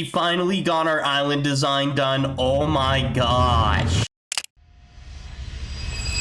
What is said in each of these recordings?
finally got our island design done. Oh my gosh.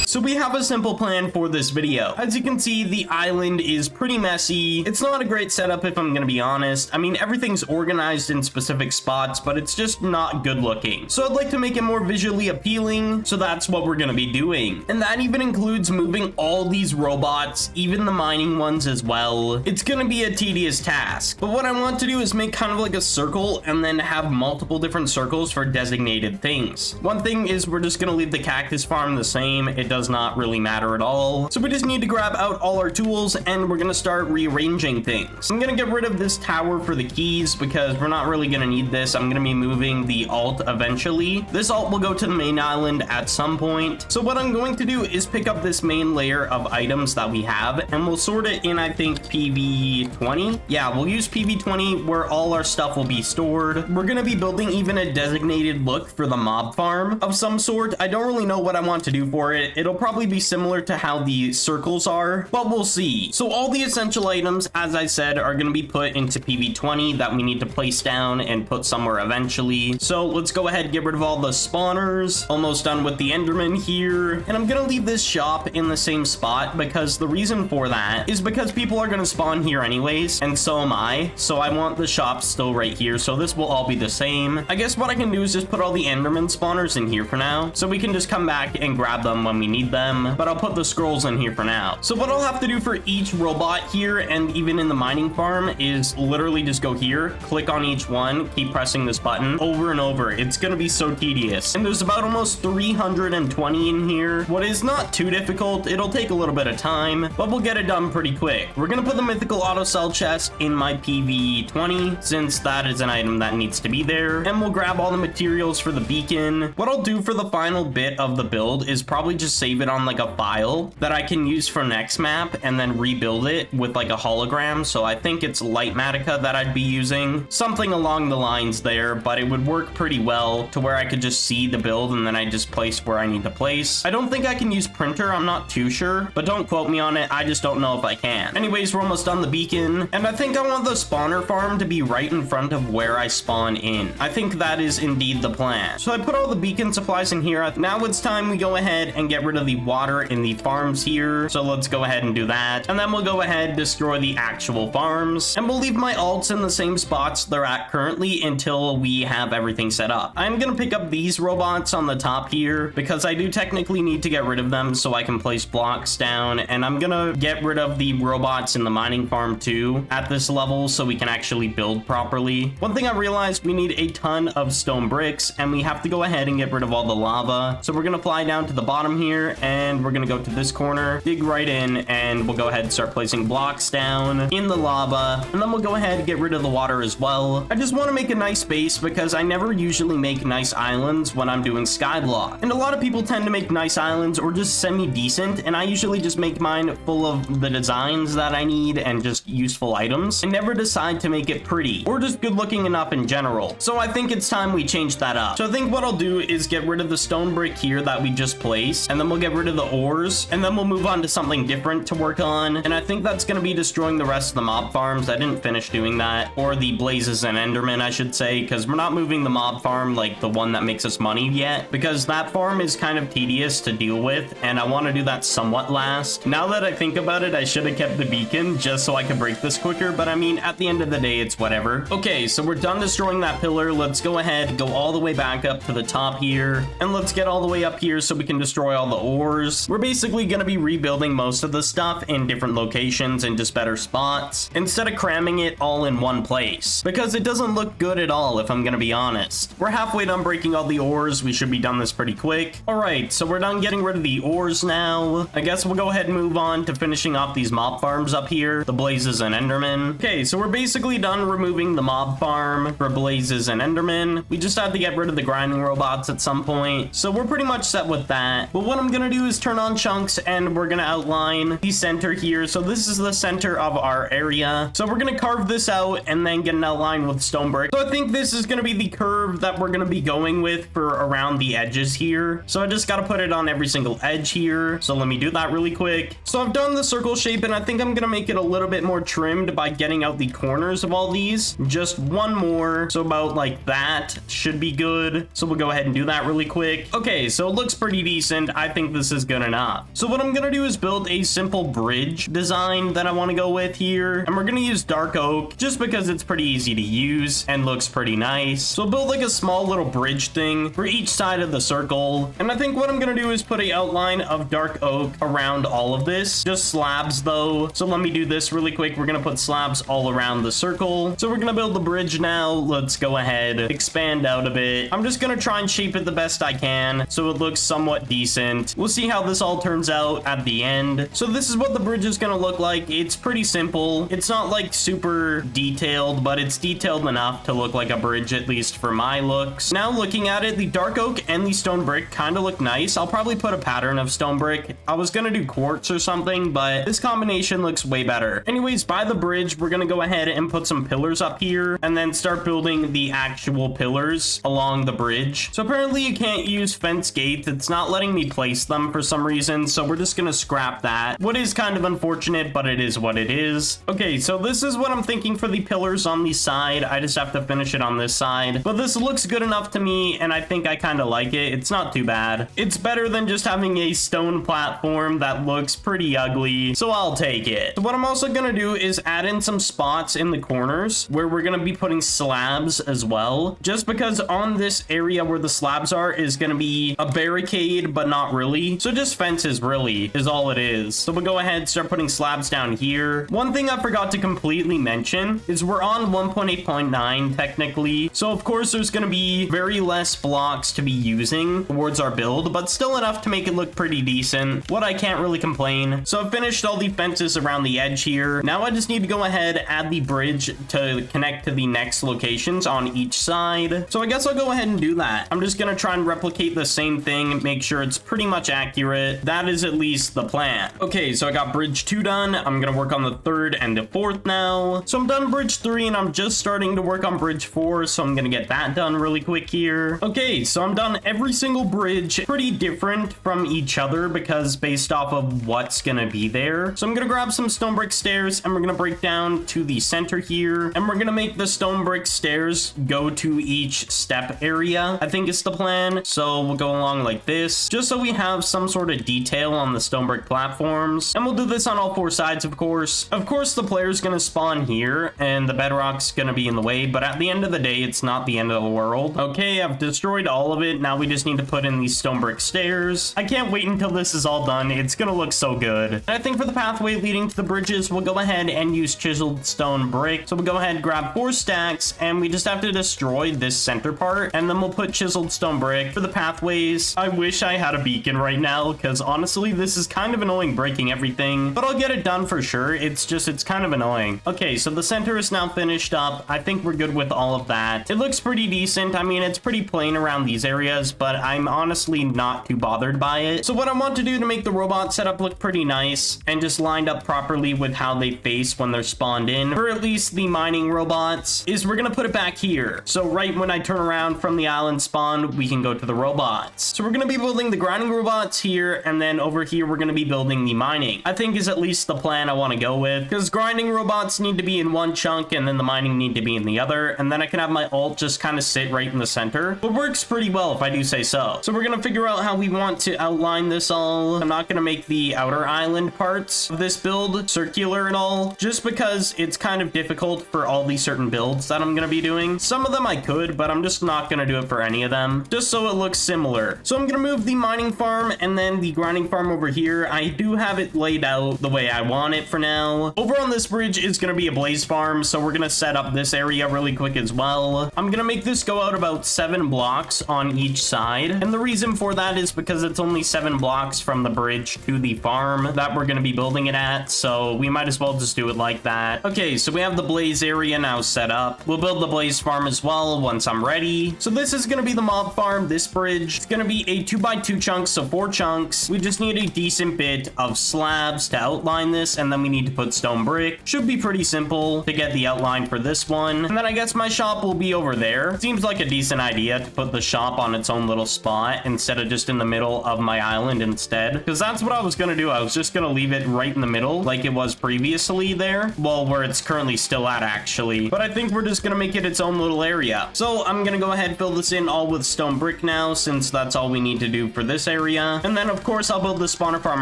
So we have a simple plan for this video. As you can see, the island is pretty messy. It's not a great setup if I'm gonna be honest. I mean, everything's organized in specific spots, but it's just not good looking. So I'd like to make it more visually appealing, so that's what we're gonna be doing. And that even includes moving all these robots, even the mining ones as well. It's gonna be a tedious task. But what I want to do is make kind of like a circle and then have multiple different circles for designated things. One thing is we're just gonna leave the cactus farm the same. It does not really matter at all. So we just need to grab out all our tools and we're gonna start rearranging things. I'm gonna get rid of this tower for the keys because we're not really gonna need this. I'm gonna be moving the alt eventually. This alt will go to the main island at some point. So what I'm going to do is pick up this main layer of items that we have and we'll sort it in, I think, PV20. Yeah, we'll use PV20 where all our stuff will be stored. We're gonna be building even a designated look for the mob farm of some sort. I don't really know what I want to do for it. It'll probably be similar to how the circles are, but we'll see. So all the essential items, as I said, are going to be put into PV20 that we need to place down and put somewhere eventually. So let's go ahead and get rid of all the spawners. Almost done with the Enderman here. And I'm going to leave this shop in the same spot because the reason for that is because people are going to spawn here anyways, and so am I. So I want the shop still right here. So this will all be the same. I guess what I can do is just put all the Enderman spawners in here for now. So we can just come back and grab them when we need them, but I'll put the scrolls in here for now. So what I'll have to do for each robot here and even in the mining farm is literally just go here, click on each one, keep pressing this button over and over. It's gonna be so tedious. And there's about almost 320 in here. What is not too difficult, it'll take a little bit of time, but we'll get it done pretty quick. We're gonna put the mythical auto cell chest in my PV20 since that is an item that needs to be there, and we'll grab all the materials for the beacon. What I'll do for the final bit of the build is probably just save it on like a file that I can use for next map and then rebuild it with like a hologram. So I think it's Lightmatica that I'd be using, something along the lines there, but it would work pretty well to where I could just see the build and then I just place where I need to place. I don't think I can use printer, I'm not too sure, but don't quote me on it. I just don't know if I can. Anyways, we're almost done the beacon, and I think I want the spawner farm to be right in front of where I spawn in. I think that is indeed the plan. So I put all the beacon supplies in here. Now it's time we go ahead and get rid of the water in the farms here. So let's go ahead and do that. And then we'll go ahead and destroy the actual farms. And we'll leave my alts in the same spots they're at currently until we have everything set up. I'm going to pick up these robots on the top here because I do technically need to get rid of them so I can place blocks down. And I'm going to get rid of the robots in the mining farm too at this level so we can actually build properly. One thing I realized, we need a ton of stone bricks and we have to go ahead and get rid of all the lava. So we're going to fly down to the bottom here and we're gonna go to this corner, dig right in, and we'll go ahead and start placing blocks down in the lava, and then we'll go ahead and get rid of the water as well. I just want to make a nice base because I never usually make nice islands when I'm doing skyblock, and a lot of people tend to make nice islands or just semi-decent, and I usually just make mine full of the designs that I need and just useful items. I never decide to make it pretty or just good looking enough in general, so I think it's time we change that up. So I think what I'll do is get rid of the stone brick here that we just placed, and then we'll get rid of the ores, and then we'll move on to something different to work on. And I think that's going to be destroying the rest of the mob farms. I didn't finish doing that, or the blazes and enderman, I should say, because we're not moving the mob farm, like the one that makes us money yet, because that farm is kind of tedious to deal with, and I want to do that somewhat last. Now that I think about it, I should have kept the beacon just so I could break this quicker, but I mean, at the end of the day, it's whatever. Okay, so we're done destroying that pillar. Let's go ahead, go all the way back up to the top here, and let's get all the way up here so we can destroy all the ores. We're basically going to be rebuilding most of the stuff in different locations and just better spots instead of cramming it all in one place, because it doesn't look good at all if I'm going to be honest. We're halfway done breaking all the ores. We should be done this pretty quick. All right, so we're done getting rid of the ores now. I guess we'll go ahead and move on to finishing off these mob farms up here, the blazes and endermen. Okay, so we're basically done removing the mob farm for blazes and endermen. We just have to get rid of the grinding robots at some point, so we're pretty much set with that. But what I'm I'm gonna do is turn on chunks, and we're gonna outline the center here. So this is the center of our area. So we're gonna carve this out and then get an outline with stone brick. So I think this is gonna be the curve that we're gonna be going with for around the edges here. So I just gotta put it on every single edge here. So let me do that really quick. So I've done the circle shape, and I think I'm gonna make it a little bit more trimmed by getting out the corners of all these. Just one more. So about like that should be good. So we'll go ahead and do that really quick. Okay, so it looks pretty decent. I think this is good enough. So what I'm gonna do is build a simple bridge design that I want to go with here, and we're gonna use dark oak just because it's pretty easy to use and looks pretty nice. So I'll build like a small little bridge thing for each side of the circle, and I think what I'm gonna do is put a outline of dark oak around all of this, just slabs though. So let me do this really quick. We're gonna put slabs all around the circle. So we're gonna build the bridge now. Let's go ahead, expand out a bit. I'm just gonna try and shape it the best I can so it looks somewhat decent. We'll see how this all turns out at the end. So this is what the bridge is gonna look like. It's pretty simple. It's not like super detailed, but it's detailed enough to look like a bridge, at least for my looks. Now looking at it, the dark oak and the stone brick kind of look nice. I'll probably put a pattern of stone brick. I was gonna do quartz or something, but this combination looks way better. Anyways, by the bridge, we're gonna go ahead and put some pillars up here and then start building the actual pillars along the bridge. So apparently you can't use fence gates. It's not letting me place them for some reason, so we're just gonna scrap that. What is kind of unfortunate, but it is what it is. Okay, so this is what I'm thinking for the pillars on the side. I just have to finish it on this side, but this looks good enough to me, and I think I kind of like it. It's not too bad. It's better than just having a stone platform that looks pretty ugly, so I'll take it. So what I'm also gonna do is add in some spots in the corners where we're gonna be putting slabs as well, just because on this area where the slabs are is gonna be a barricade, but not really. So just fences really is all it is. So we'll go ahead and start putting slabs down here. One thing I forgot to completely mention is we're on 1.8.9 technically, so of course there's gonna be very less blocks to be using towards our build, but still enough to make it look pretty decent. What I can't really complain. So I've finished all the fences around the edge here. Now I just need to go ahead, add the bridge to connect to the next locations on each side. So I guess I'll go ahead and do that. I'm just gonna try and replicate the same thing, make sure it's pretty much accurate. That is at least the plan. Okay, so I got bridge 2 done. I'm gonna work on the 3rd and the 4th now. So I'm done bridge 3 and I'm just starting to work on bridge 4, so I'm gonna get that done really quick here. Okay, so I'm done every single bridge. Pretty different from each other because based off of what's gonna be there. So I'm gonna grab some stone brick stairs and we're gonna break down to the center here, and we're gonna make the stone brick stairs go to each step area, I think is the plan. So we'll go along like this, just so we have some sort of detail on the stone brick platforms, and we'll do this on all 4 sides, of course. Of course, the player's gonna spawn here and the bedrock's gonna be in the way, but at the end of the day, it's not the end of the world. Okay, I've destroyed all of it. Now we just need to put in these stone brick stairs. I can't wait until this is all done. It's gonna look so good. And I think for the pathway leading to the bridges, we'll go ahead and use chiseled stone brick. So we'll go ahead and grab 4 stacks, and we just have to destroy this center part, and then we'll put chiseled stone brick for the pathways. I wish I had a beacon right now, because honestly, this is kind of annoying breaking everything, but I'll get it done for sure. It's kind of annoying. Okay, so the center is now finished up. I think we're good with all of that. It looks pretty decent. I mean, it's pretty plain around these areas, but I'm honestly not too bothered by it. So what I want to do to make the robot setup look pretty nice and just lined up properly with how they face when they're spawned in, for at least the mining robots, is we're gonna put it back here. So right when I turn around from the island spawn, we can go to the robots. So we're gonna be building the grinding robots here, and then over here we're gonna be building the mining. I think is at least the plan I want to go with, because grinding robots need to be in one chunk and then the mining need to be in the other, and then I can have my ult just kind of sit right in the center. But works pretty well if I do say so. So we're gonna figure out how we want to outline this all. I'm not gonna make the outer island parts of this build circular at all, just because it's kind of difficult for all these certain builds that I'm gonna be doing. Some of them I could, but I'm just not gonna do it for any of them, just so it looks similar. So I'm gonna move the mining farm and then the grinding farm over here. I do have it laid out the way I want it for now. Over on this bridge is gonna be a blaze farm, so we're gonna set up this area really quick as well. I'm gonna make this go out about 7 blocks on each side, and the reason for that is because it's only 7 blocks from the bridge to the farm that we're gonna be building it at, so we might as well just do it like that. Okay, so we have the blaze area now set up. We'll build the blaze farm as well once I'm ready. So this is gonna be the mob farm. This bridge is gonna be a 2x2 chunk, so 4 chunks. We just need a decent bit of slabs to outline this, and then we need to put stone brick. Should be pretty simple to get the outline for this one. And then I guess my shop will be over there. Seems like a decent idea to put the shop on its own little spot instead of just in the middle of my island instead, because that's what I was gonna do. I was just gonna leave it right in the middle like it was previously there. Well, where it's currently still at, actually. But I think we're just gonna make it its own little area. So I'm gonna go ahead and fill this in all with stone brick now, since that's all we need to do for this area. And then of course I'll build the spawner farm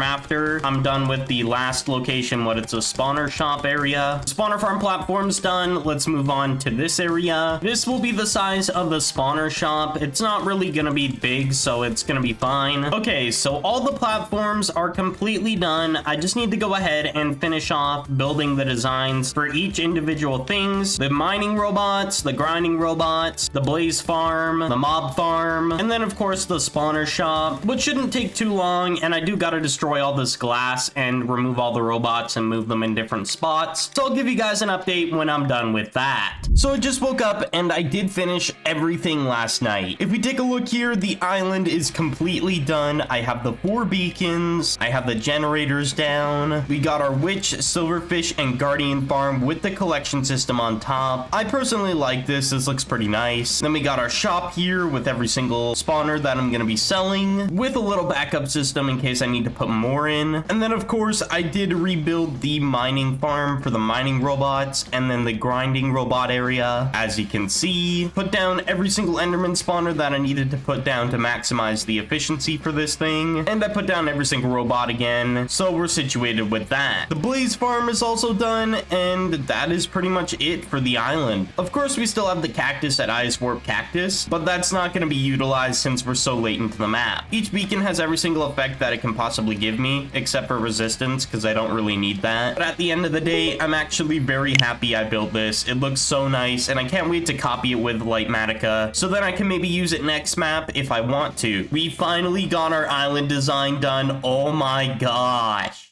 after I'm done with the last location, what it's a spawner shop area. Spawner farm platform's done. Let's move on to this area. This will be the size of the spawner shop. It's not really gonna be big, so it's gonna be fine. Okay, so all the platforms are completely done. I just need to go ahead and finish off building the designs for each individual things. The mining robots, the grinding robots, the blaze farm, the mob farm, and then of course the spawner shop, which shouldn't take too long. And I do gotta destroy all this glass and remove all the robots and move them in different spots. So I'll give you guys an update when I'm done with that. So I just woke up and I did finish everything last night. If we take a look here, the island is completely done. I have the 4 beacons. I have the generators down. We got our witch, silverfish, and guardian farm with the collection system on top. I personally like this. This looks pretty nice. Then we got our shop here with every single spawner that I'm gonna be selling, with a little backup system in case I need to put more in. And then of course I did rebuild the mining farm for the mining robots, and then the grinding robot area. As you can see, put down every single enderman spawner that I needed to put down to maximize the efficiency for this thing, and I put down every single robot again, so we're situated with that. The blaze farm is also done, and that is pretty much it for the island. Of course we still have the cactus at Ice Warp Cactus, but that's not going to be utilized since we're so late into the map. Each beacon has every single effect that it can possibly give me, except for resistance, because I don't really need that. But at the end of the day, I'm actually very happy I built this. It looks so nice, and I can't wait to copy it with Lightmatica, so then I can maybe use it next map if I want to. We finally got our island design done. Oh my gosh.